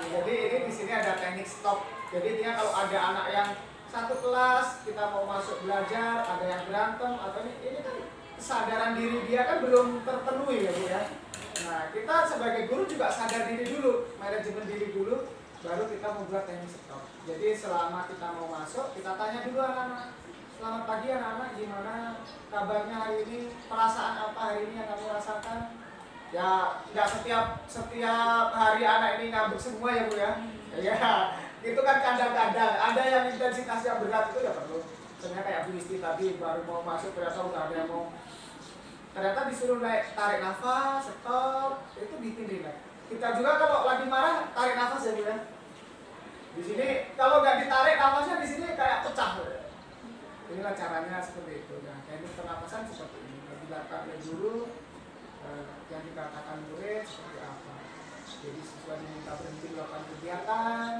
[SPEAKER 1] Jadi ini di sini ada teknik stop. Jadi intinya kalau ada anak yang satu kelas kita mau masuk belajar, ada yang berantem atau ini kan kesadaran diri dia kan belum terpenuhi ya Bu ya. Nah kita sebagai guru juga sadar diri dulu, manajemen diri dulu, baru kita membuat teknik stop. Jadi selama kita mau masuk, kita tanya dulu anak-anak. Selamat pagi anak-anak, gimana kabarnya hari ini? Perasaan apa hari ini yang kamu rasakan? Ya, nggak setiap hari anak ini ngambek semua ya Bu ya. Ya, itu kan kadang-kadang ada yang intensitasnya berat itu ya perlu. Ternyata kayak Bu Isti tadi baru mau masuk ternyata udah ada yang mau, ternyata disuruh tarik nafas, stop, itu ditindik. Kita juga kalau lagi marah tarik nafas ya Bu ya. Di sini kalau nggak ditarik nafasnya di sini kayak pecah. Inilah caranya seperti itu. Nah, teknik pernapasan seperti ini. Dilakukan oleh guru, yang dikatakan murid seperti apa. Jadi siswa diminta berhenti melakukan kegiatan.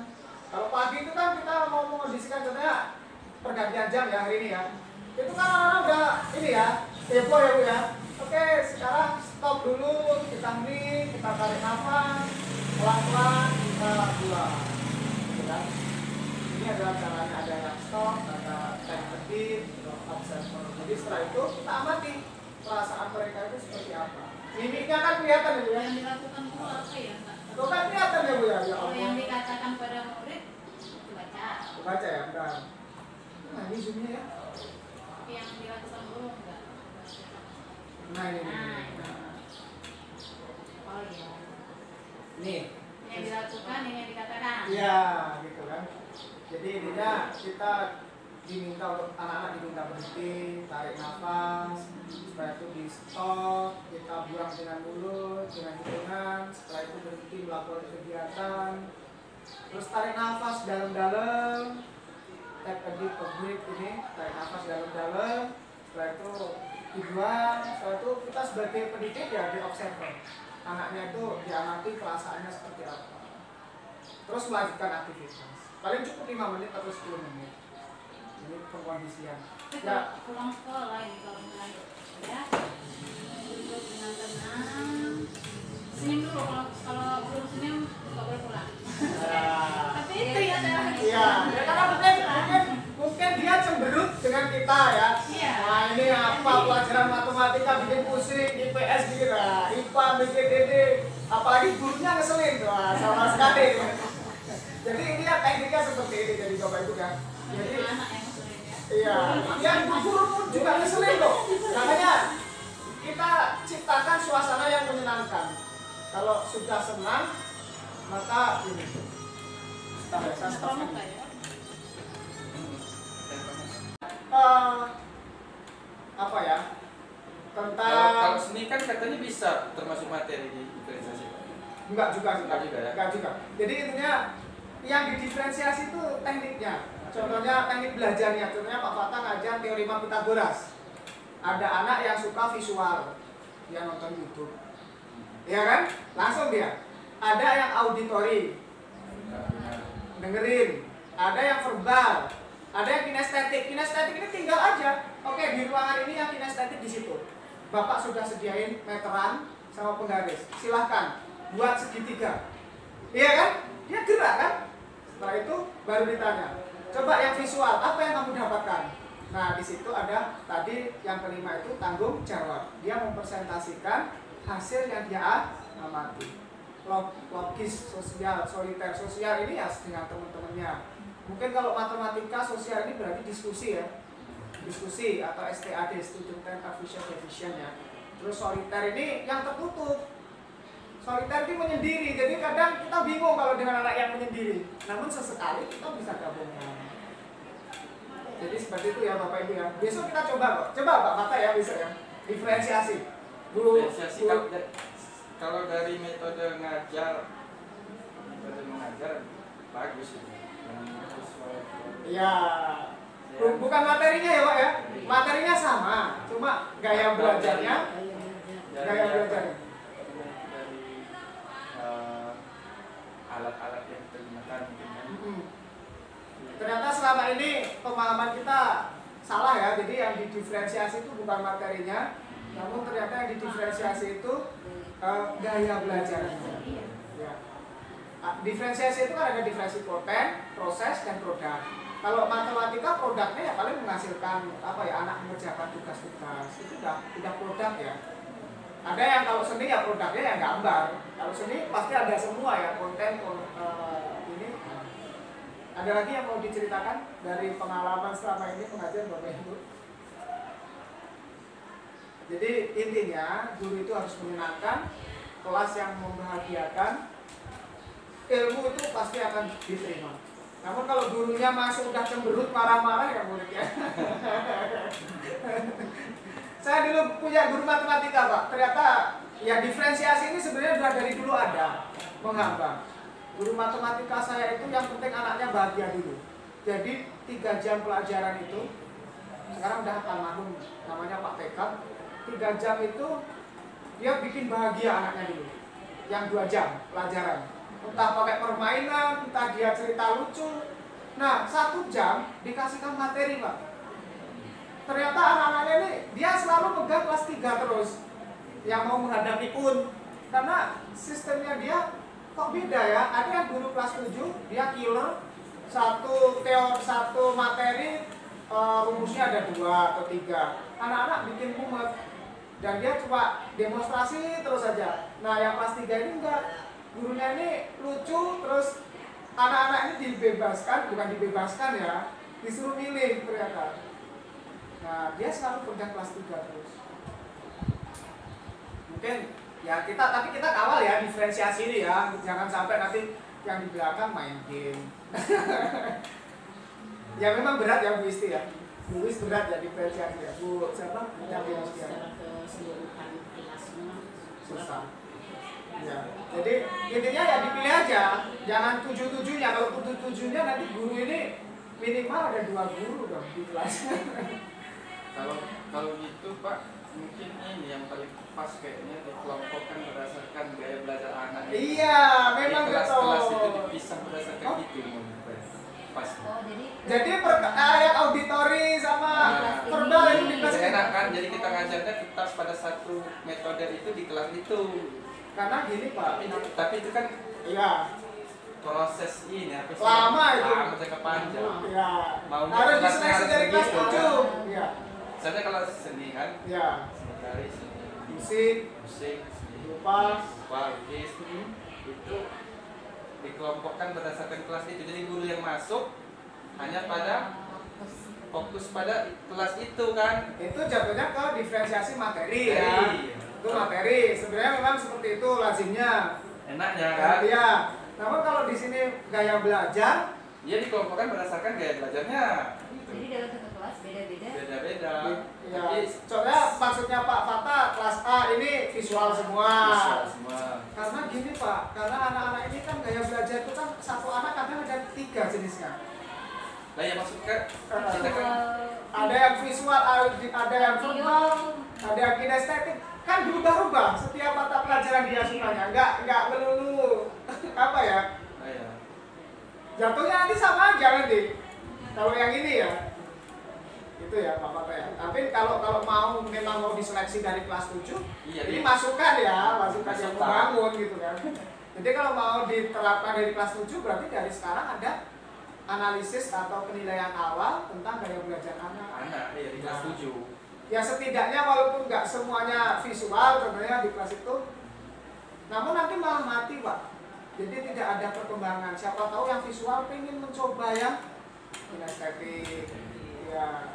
[SPEAKER 1] Kalau pagi itu kan kita mau mengondisikan contohnya pergantian jam ya hari ini ya. Itu kan orang-orang udah ini ya, heboh ya Bu ya. Oke, sekarang stop dulu, kita hening, kita tarik nafas, pelan-pelan kita buang. Gitu kan? Ini adalah caranya, ada yang stop, ada time kedip, observer. Jadi setelah itu kita amati perasaan mereka itu seperti apa. Mimiknya kan kelihatan ya Bu ya.
[SPEAKER 2] Yang dilakukan guru apa ya Kak?
[SPEAKER 1] Itu kan kelihatan ya Bu ya. Ya
[SPEAKER 2] Kalau yang
[SPEAKER 1] Allah.
[SPEAKER 2] dikatakan pada murid baca.
[SPEAKER 1] Baca ya, bentar. Nah ini zoomnya ya.
[SPEAKER 2] Tapi yang dilakukan guru enggak.
[SPEAKER 1] Nah ini.
[SPEAKER 2] Nah,
[SPEAKER 1] Nah.
[SPEAKER 2] oh iya.
[SPEAKER 1] Nih.
[SPEAKER 2] Ini yang dilakukan, ini yang dikatakan.
[SPEAKER 1] Iya, gitu kan. Jadi intinya kita diminta untuk anak-anak diminta berhenti, tarik nafas, setelah itu di stop, kita buang dengan mulut, dengan hitungan, setelah itu berhenti melakukan kegiatan, terus tarik nafas dalam-dalam, take a deep breath ini, tarik nafas dalam-dalam, setelah itu dibuang, setelah itu kita sebagai pendidik ya di observer, anaknya itu diamati perasaannya seperti apa, terus melanjutkan aktivitas, paling cukup 5 menit atau 10 menit. Ini pengkondisian.
[SPEAKER 2] Ya. Pulang sekolah ini kalau mulai ya duduk dengan tenang, senyum dulu, kalau belum senyum nggak boleh pulang. Tapi itu ya saya.
[SPEAKER 1] Iya, ya, karena mungkin dia cemberut dengan kita ya.
[SPEAKER 2] Iya.
[SPEAKER 1] Nah ini apa pelajaran matematika bikin pusing, IPS bikin, nah, IPA bikin ini, apalagi gurunya ngeselin tuh, nah, sama sekali. Jadi ini ya tekniknya seperti ini, jadi Bapak Ibu kan. Jadi
[SPEAKER 2] anak yang ngeselin ya.
[SPEAKER 1] iya, yang guru pun juga ngeselin kok. Makanya kita ciptakan suasana yang menyenangkan. Kalau sudah senang, maka ini. Stop. Apa ya?
[SPEAKER 5] Kalau seni kan katanya bisa termasuk materi di diferensiasi.
[SPEAKER 1] Enggak juga.
[SPEAKER 5] Enggak juga ya?
[SPEAKER 1] Jadi intinya yang didiferensiasi itu tekniknya. Contohnya teknik belajarnya. Contohnya Pak Fatah ngajar teorema Pythagoras. Ada anak yang suka visual, dia nonton YouTube, ya kan? Langsung dia. Ada yang auditory, dengerin. Ada yang verbal, ada yang kinestetik. Kinestetik ini tinggal aja. Oke, di ruangan ini yang kinestetik di situ. Bapak sudah sediain meteran sama penggaris. Silahkan buat segitiga. Iya kan? Dia gerak kan? Setelah itu baru ditanya. Coba yang visual, apa yang kamu dapatkan? Nah, di situ ada tadi yang kelima itu tanggung jawab. Dia mempresentasikan hasil yang dia amati. Logis sosial, soliter sosial ini ya dengan teman-temannya. Mungkin kalau matematika sosial ini berarti diskusi ya. Diskusi atau STAD, Student Time Vision Division ya. Terus soliter ini yang tertutup. Soliter itu menyendiri, jadi kadang kita bingung kalau dengan anak yang menyendiri. Namun sesekali kita bisa gabungkan. Jadi seperti itu ya Bapak Ibu ya. Besok kita coba kok. Coba Pak Mata ya besok ya. Diferensiasi.
[SPEAKER 5] Diferensiasi kalau dari metode mengajar bagus itu.
[SPEAKER 1] Iya. Bukan materinya ya Pak ya. Materinya sama, cuma gaya belajarnya. Gaya belajarnya.
[SPEAKER 5] Dari alat-alat yang digunakan mungkin kan.
[SPEAKER 1] Ternyata selama ini pemahaman kita salah ya. Jadi yang didiferensiasi itu bukan materinya, namun ternyata yang didiferensiasi itu gaya belajarnya. Ya. Diferensiasi itu kan ada diferensi konten, proses, dan produk. Kalau matematika produknya ya paling menghasilkan apa ya, anak mengerjakan tugas-tugas itu udah produk ya. Ada yang kalau seni ya produknya ya gambar. Kalau seni pasti ada semua ya, konten ini. Ada lagi yang mau diceritakan dari pengalaman selama ini pengajian Bapak Ibu? Jadi intinya guru itu harus menyenangkan, kelas yang membahagiakan, ilmu itu pasti akan diterima. Namun kalau gurunya masuk udah cemberut marah-marah ya muridnya. Saya dulu punya guru matematika Pak, ternyata ya diferensiasi ini sebenarnya sudah dari dulu ada mengambang. Guru matematika saya itu yang penting anaknya bahagia dulu. Jadi 3 jam pelajaran itu, sekarang udah almarhum namanya Pak Tekad, 3 jam itu dia bikin bahagia anaknya dulu. Yang 2 jam pelajaran, entah pakai permainan, entah dia cerita lucu. Nah 1 jam dikasihkan materi Pak. Ternyata anak-anaknya ini dia selalu pegang kelas 3 terus, yang mau menghadapi pun, karena sistemnya dia kok beda ya. Ada yang guru kelas 7 dia killer, satu materi rumusnya ada 2 atau 3. Anak-anak bikin mumet dan dia coba demonstrasi terus saja. Nah yang kelas 3 ini enggak, gurunya ini lucu, terus anak-anak ini dibebaskan, bukan dibebaskan ya, disuruh milih ternyata. Nah dia selalu pegang kelas 3 terus. Mungkin ya tapi kita kawal ya diferensiasi ini ya, jangan sampai nanti yang di belakang main game. Ya memang berat ya Bu Isti ya, Bu Isti berat ya diferensiasi ya. Bu siapa? Yang
[SPEAKER 4] secara keseluruhan kelasnya
[SPEAKER 1] susah. Ya, jadi intinya ya dipilih aja, jangan 7-7-nya. Kalau 7-7-nya nanti guru ini minimal ada 2 guru dong di kelas.
[SPEAKER 5] Kalau gitu Pak, mungkin ini yang paling pas kayaknya dikelompokkan berdasarkan gaya belajar anak.
[SPEAKER 1] Iya, memang betul.
[SPEAKER 5] Kelas-kelas itu dipisah berdasarkan itu pas.
[SPEAKER 2] Oh,
[SPEAKER 1] Jadi ayat auditori sama verbal itu di kelas
[SPEAKER 5] enak kan, jadi kita ngajarnya tetap pada satu metode itu di kelas itu.
[SPEAKER 1] Karena gini Pak,
[SPEAKER 5] Tapi itu kan
[SPEAKER 1] iya
[SPEAKER 5] proses ini apa sih?
[SPEAKER 1] lama itu.
[SPEAKER 5] Lama, jangka panjang.
[SPEAKER 1] Iya.
[SPEAKER 5] Maunya
[SPEAKER 1] Harus
[SPEAKER 5] kelasnya
[SPEAKER 1] diseleksi dari kelas
[SPEAKER 5] begitu.
[SPEAKER 1] 7. Iya.
[SPEAKER 5] Misalnya kalau seni kan,
[SPEAKER 1] Iya.
[SPEAKER 5] dari seni,
[SPEAKER 1] Musik,
[SPEAKER 5] musik, seni,
[SPEAKER 1] lupa,
[SPEAKER 5] lukis, itu dikelompokkan berdasarkan kelas itu. Jadi guru yang masuk hanya pada fokus pada kelas itu kan.
[SPEAKER 1] itu jatuhnya ke diferensiasi materi ya.
[SPEAKER 5] Iya.
[SPEAKER 1] Itu materi. Sebenarnya memang seperti itu lazimnya.
[SPEAKER 5] Enaknya kan?
[SPEAKER 1] Iya. Namun kalau di sini gaya belajar,
[SPEAKER 5] Dia dikelompokkan berdasarkan gaya belajarnya.
[SPEAKER 2] Jadi dalam satu kelas beda-beda.
[SPEAKER 5] Beda-beda.
[SPEAKER 1] ya.
[SPEAKER 5] Tapi
[SPEAKER 1] Soalnya maksudnya Pak Fata kelas A ini visual semua.
[SPEAKER 5] bisa semua.
[SPEAKER 1] Karena gini Pak, karena anak-anak ini kan gaya belajar itu kan satu anak kadang ada 3 jenisnya.
[SPEAKER 5] Lah ya maksudnya kita kan
[SPEAKER 1] Ada yang visual, ada yang verbal, ada yang kinestetik, kan berubah-ubah setiap mata pelajaran dia sukanya, nggak melulu apa ya,
[SPEAKER 5] ya.
[SPEAKER 1] jatuhnya nanti sama aja nanti. Kalau yang ini ya, itu ya Pak Papa ya. Tapi kalau memang mau diseleksi dari kelas 7,
[SPEAKER 5] Iya,
[SPEAKER 1] ini
[SPEAKER 5] iya.
[SPEAKER 1] masukan ya, masukan yang
[SPEAKER 5] Masukan.
[SPEAKER 1] membangun gitu kan. Jadi kalau mau diterapkan dari kelas 7, berarti dari sekarang ada analisis atau penilaian awal tentang gaya belajar anak.
[SPEAKER 5] Ya di kelas 7.
[SPEAKER 1] Ya setidaknya walaupun nggak semuanya visual contohnya di kelas itu, namun nanti malah mati Pak. Jadi tidak ada perkembangan. Siapa tahu yang visual pengen mencoba yang kinestetik, ya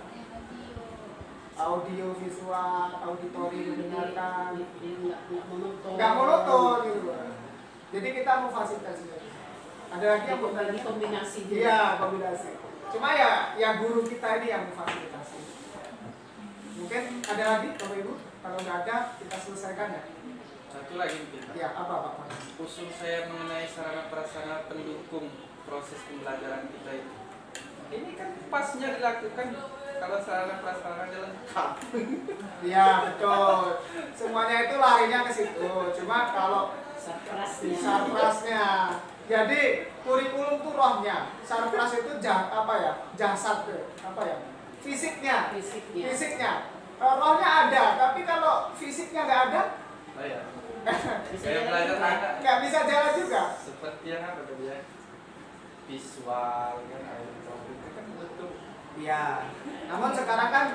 [SPEAKER 1] audio visual, auditori mendengarkan, nggak monoton gitu Pak. Jadi kita mau fasilitasi. Ada lagi yang mau tanya?
[SPEAKER 4] kombinasi.
[SPEAKER 1] Iya, kombinasi. Cuma ya guru kita ini yang memfasilitasi. Mungkin ada lagi Bapak Ibu? Kalau nggak ada, kita selesaikan ya.
[SPEAKER 5] Satu lagi mungkin.
[SPEAKER 1] Ya, apa Pak?
[SPEAKER 5] Usul saya mengenai sarana prasarana pendukung proses pembelajaran kita itu. Ini kan pasnya dilakukan kalau sarana prasarana lengkap.
[SPEAKER 1] Iya, betul. Semuanya itu larinya ke situ. Cuma kalau sarprasnya. Jadi kurikulum itu rohnya. Sarpras itu jasad apa ya? Fisiknya. Rohnya ada, tapi kalau fisiknya nggak ada,
[SPEAKER 5] Oh ya. Saya belajar anak
[SPEAKER 1] nggak bisa jalan juga.
[SPEAKER 5] seperti yang apa tadi ya? Visual kan, audio itu kan betul.
[SPEAKER 1] Iya. Namun sekarang kan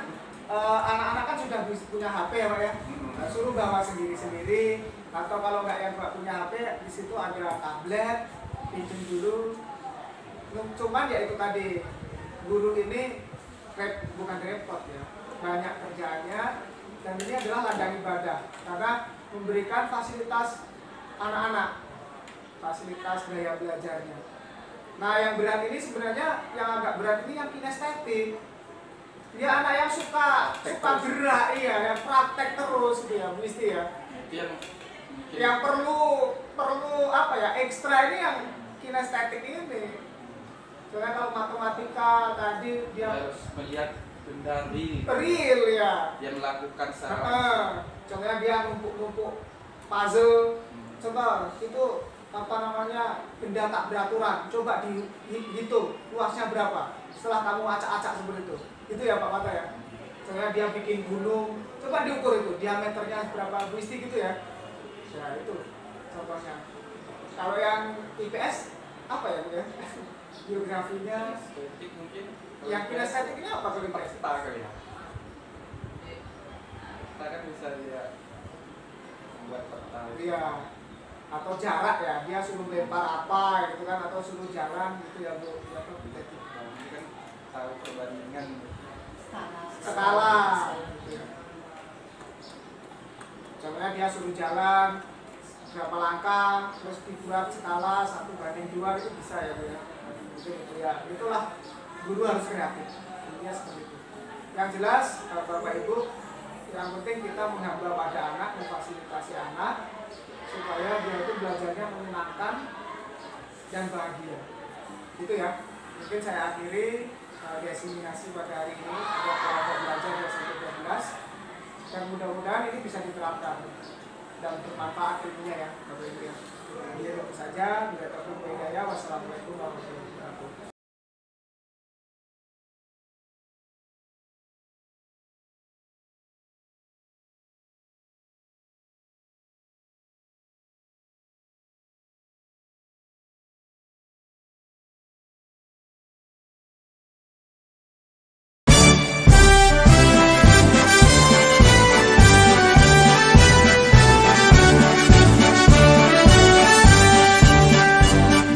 [SPEAKER 1] anak-anak kan sudah punya HP ya Pak ya. Nah, suruh bawa sendiri-sendiri. Atau kalau nggak yang nggak punya HP, di situ ada tablet, pinjam dulu. Cuman ya itu tadi, guru ini bukan repot ya, banyak kerjaannya. Dan ini adalah ladang ibadah karena memberikan fasilitas anak-anak, fasilitas gaya belajarnya. Nah yang berat ini sebenarnya, yang agak berat ini yang kinestetik. Dia anak yang suka gerak, iya, yang praktek terus gitu ya, mesti ya. Yang perlu apa ya, ekstra ini yang kinestetik ini. Soalnya kalau matematika tadi dia
[SPEAKER 5] harus melihat benda
[SPEAKER 1] real ya.
[SPEAKER 5] Dia melakukan secara
[SPEAKER 1] contohnya dia numpuk puzzle. Contoh itu apa namanya, benda tak beraturan. Coba dihitung luasnya berapa setelah kamu acak-acak seperti itu. Itu ya Pak Mata ya. Contohnya dia bikin gunung, coba diukur itu diameternya berapa, mesti gitu ya. Ya itu contohnya. Kalau yang IPS apa ya Bu ya? Biografinya
[SPEAKER 5] estetik mungkin.
[SPEAKER 1] yang kinestetiknya apa kalau IPS?
[SPEAKER 5] Peta kali ya. Peta kan bisa dia membuat peta.
[SPEAKER 1] Iya. Atau jarak ya, dia suruh lempar apa gitu kan, atau suruh jalan gitu ya Bu. Ya,
[SPEAKER 5] Ini kan tahu perbandingan
[SPEAKER 1] skala gitu ya. Contohnya dia suruh jalan berapa langkah, terus dibuat skala 1:2 itu bisa ya Bu ya. Gitu ya. Itulah guru harus kreatif. Intinya seperti itu. Yang jelas Bapak Ibu, yang penting kita menghamba pada anak, memfasilitasi anak supaya dia itu belajarnya menyenangkan dan bahagia. Gitu ya. Mungkin saya akhiri diseminasi pada hari ini ada kelompok belajar dari SMP 12 dan mudah-mudahan ini bisa diterapkan dan bermanfaat ilmunya ya Bapak Ibu ya. Jadi itu saja. Bila terlalu hidayah. Wassalamualaikum warahmatullahi wabarakatuh.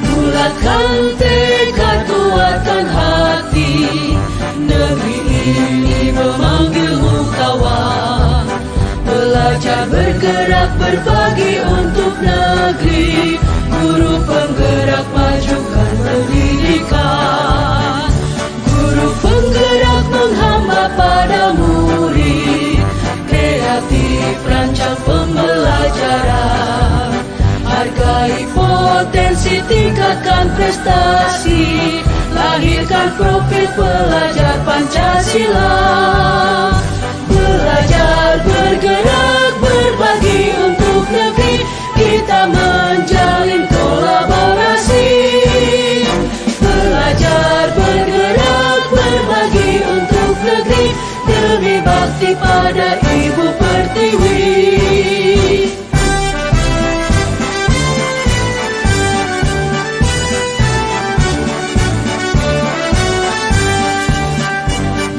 [SPEAKER 7] Bulatkan tekad, kuatkan hati. Negeri ini memanggilmu kawan. Belajar, bergerak, berbagi untuk negeri. Guru penggerak, majukan pendidikan. Guru penggerak menghamba pada murid. Kreatif, rancang pembelajaran. Hargai potensi, tingkatkan prestasi. Lahirkan profil pelajar Pancasila. Belajar, bergerak, berbagi untuk negeri. Kita menjalin kolaborasi. Belajar, bergerak, berbagi untuk negeri. Demi bakti pada Ibu Pertiwi.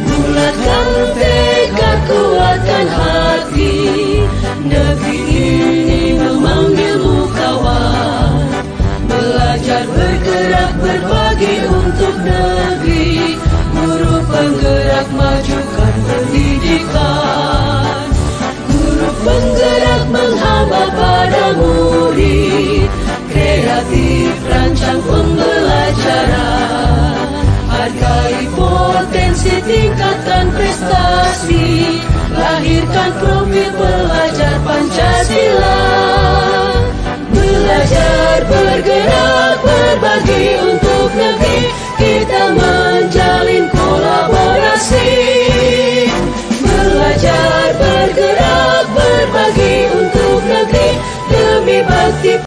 [SPEAKER 7] Bulatkan tekad, kuatkan hati. Negeri